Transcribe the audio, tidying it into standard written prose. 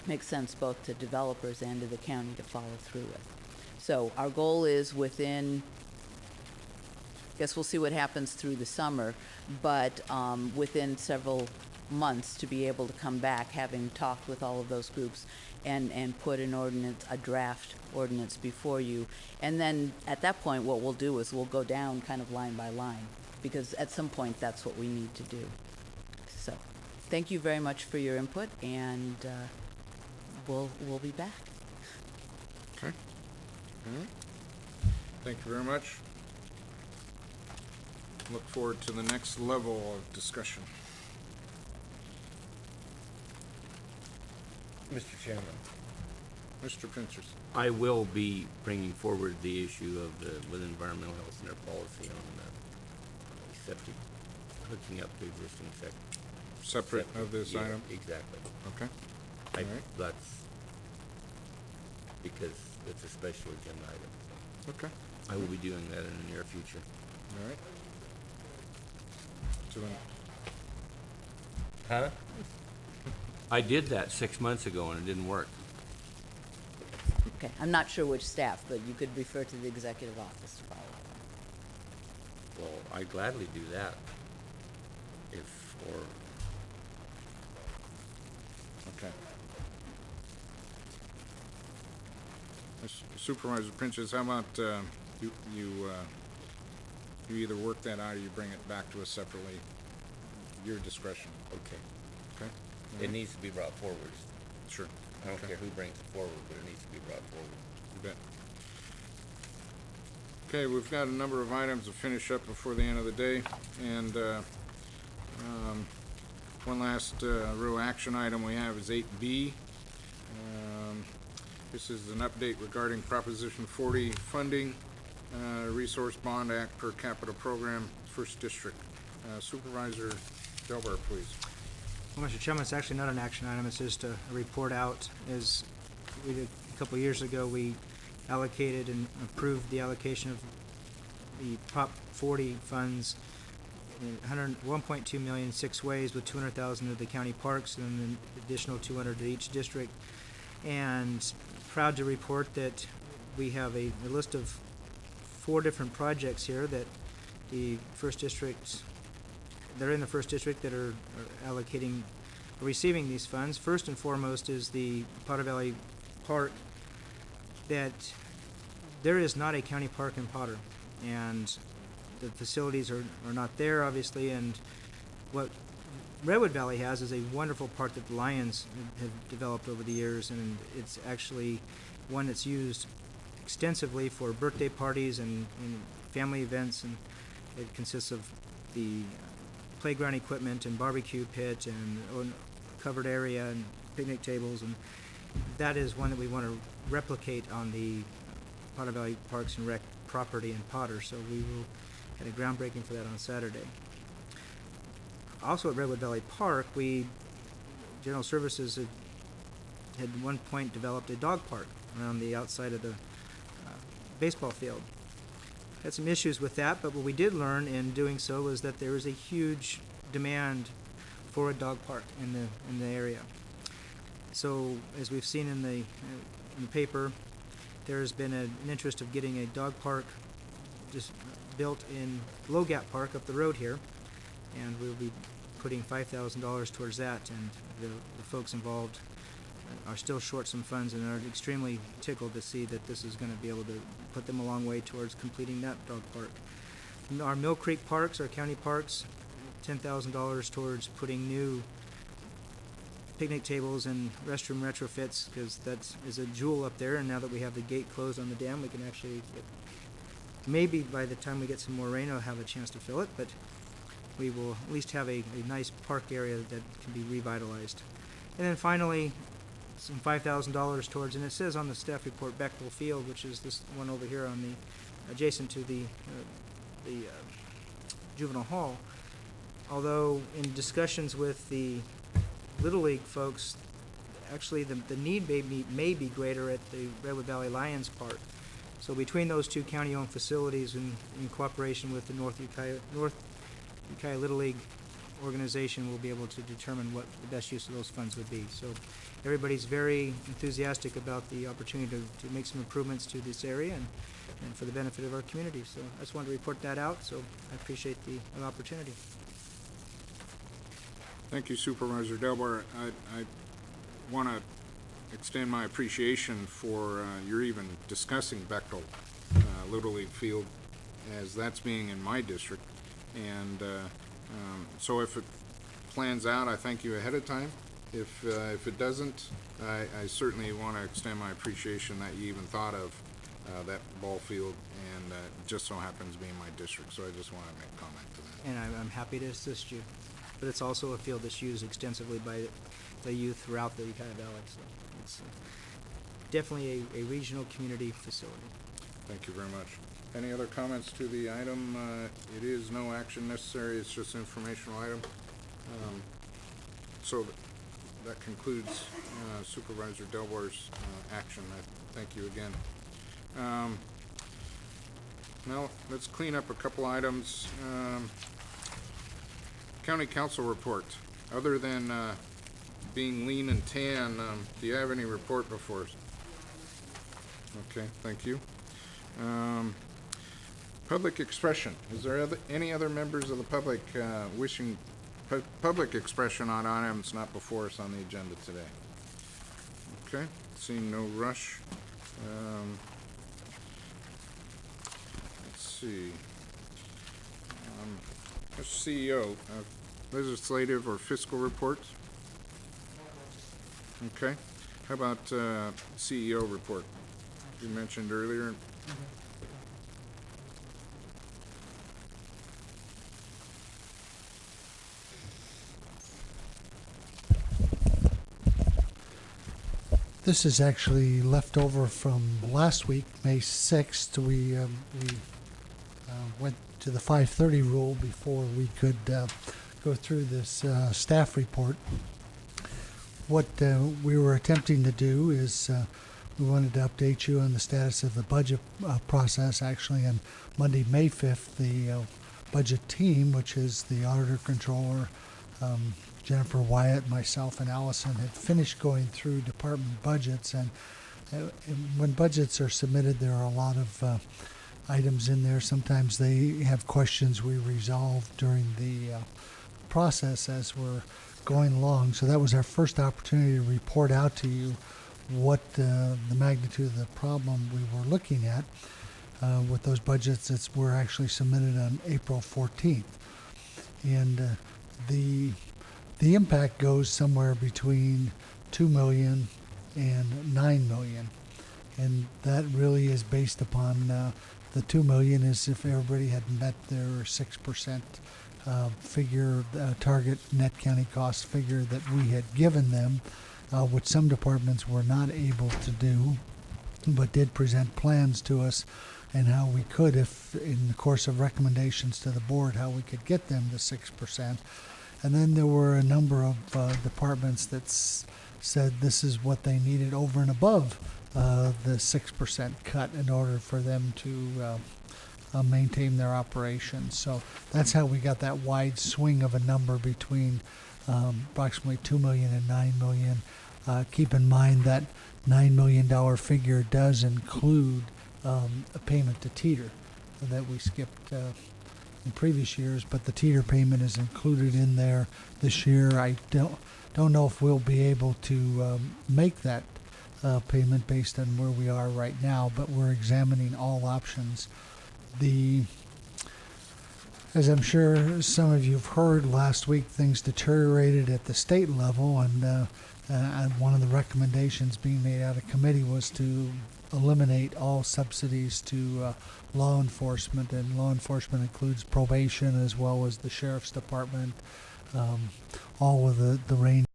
makes sense both to developers and to the county to follow through with. So our goal is within, guess we'll see what happens through the summer, but within several months to be able to come back, having talked with all of those groups, and put an ordinance, a draft ordinance before you. And then at that point, what we'll do is we'll go down kind of line by line, because at some point, that's what we need to do. So, thank you very much for your input, and we'll be back. Okay. All right. Thank you very much. Look forward to the next level of discussion. Mr. Chairman, Mr. Pinchers. I will be bringing forward the issue of with environmental health and their policy on septic, hooking up to existing septic. Separate of this Yeah, item? exactly. Okay. I, All right. that's because it's a special agenda item. So Okay. I will be doing that in the near future. All right. To Huh? I did that 6 months ago and it didn't work. Okay, I'm not sure which staff, but you could refer to the executive office to follow up. Well, I'd gladly do that. If, or, okay. Supervisor Pinches, how about you either work that out or you bring it back to us separately? Your discretion. okay. Okay. All It right. needs to be brought forward. Sure. I don't Okay. care who brings it forward, but it needs to be brought forward. You bet. Okay, we've got a number of items to finish up before the end of the day, and one last real action item we have is 8B. This is an update regarding Proposition 40 funding, Resource Bond Act per capita program, First District. Supervisor Delbar, please. Well, Mr. Chairman, it's actually not an action item, it's just a report out. As we did a couple of years ago, we allocated and approved the allocation of the Prop 40 funds, 1.2 million 6 ways, with 200,000 to the county parks and an additional 200 to each district. And proud to report that we have a list of 4 different projects here that the first district, they're in the first district that are allocating, receiving these funds. First and foremost is the Potter Valley Park, that there is not a county park in Potter, and the facilities are not there, obviously, and what Redwood Valley has is a wonderful park that the Lions have developed over the years, and it's actually one that's used extensively for birthday parties and family events, and it consists of the playground equipment and barbecue pit and covered area and picnic tables, and that is one that we want to replicate on the Potter Valley Parks and Rec property in Potter, so we will have a groundbreaking for that on Saturday. Also at Redwood Valley Park, General Services had at one point developed a dog park around the outside of the baseball field. Had some issues with that, but what we did learn in doing so was that there is a huge demand for a dog park in the area. So, as we've seen in the paper, there has been an interest of getting a dog park just built in Low Gap Park up the road here, and we'll be putting $5,000 towards that, and the folks involved are still short some funds and are extremely tickled to see that this is going to be able to put them a long way towards completing that dog park. Our Mill Creek parks, our county parks, $10,000 towards putting new picnic tables and restroom retrofits, because that is a jewel up there, and now that we have the gate closed on the dam, we can actually maybe by the time we get some more rain, I'll have a chance to fill it, but we will at least have a nice park area that can be revitalized. And then finally, some $5,000 towards, and it says on the staff report, Beckville Field, which is this one over here on the adjacent to the juvenile hall. Although in discussions with the Little League folks, actually the need may be greater at the Redwood Valley Lions Park. So between those two county-owned facilities, in cooperation with the North Ukiah Little League organization will be able to determine what the best use of those funds would be. So everybody's very enthusiastic about the opportunity to make some improvements to this area and for the benefit of our community. So I just wanted to report that out, so I appreciate the opportunity. Thank you, Supervisor Delbar. I want to extend my appreciation for your even discussing Bechtel Little League Field, as that's being in my district. And so if it plans out, I thank you ahead of time. If it doesn't, I certainly want to extend my appreciation that you even thought of that ball field, and it just so happens to be in my district. So I just want to make comment to that. And I'm happy to assist you. But it's also a field that's used extensively by the youth throughout the Ukiah Valley. So it's definitely a regional community facility. Thank you very much. Any other comments to the item? It is no action necessary. It's just an informational item. So that concludes Supervisor Delbar's action. I thank you again. Now let's clean up a couple items. County Council report. Other than being lean and tan, do you have any report before us? Okay, thank you. Public expression. Is there any other members of the public wishing public expression on items not before us on the agenda today? Okay, seeing no rush. Let's see. CEO, legislative or fiscal reports? Okay. How about CEO report? You mentioned earlier. This is actually left over from last week, May 6th. We went to the 5:30 rule before we could go through this staff report. What we were attempting to do is we wanted to update you on the status of the budget process. Actually, on Monday, May 5th, the budget team, which is the auditor, controller, Jennifer Wyatt, myself, and Allison, had finished going through department budgets. And when budgets are submitted, there are a lot of items in there. Sometimes they have questions we resolve during the process as we're going along. So that was our first opportunity to report out to you what the magnitude of the problem we were looking at with those budgets that were actually submitted on April 14th. And the impact goes somewhere between $2 million and $9 million. And that really is based upon the $2 million is if everybody had met their 6% figure, target net county cost figure that we had given them, which some departments were not able to do, but did present plans to us and how we could, if in the course of recommendations to the board, how we could get them to 6%. And then there were a number of departments that said this is what they needed over and above the 6% cut in order for them to maintain their operations. So that's how we got that wide swing of a number between approximately $2 million and $9 million. Keep in mind that $9 million figure does include a payment to Teeter that we skipped in previous years, but the Teeter payment is included in there this year. I don't know if we'll be able to make that payment based on where we are right now, but we're examining all options. As I'm sure some of you have heard, last week things deteriorated at the state level, and one of the recommendations being made out of committee was to eliminate all subsidies to law enforcement, and law enforcement includes probation as well as the sheriff's department, all of the range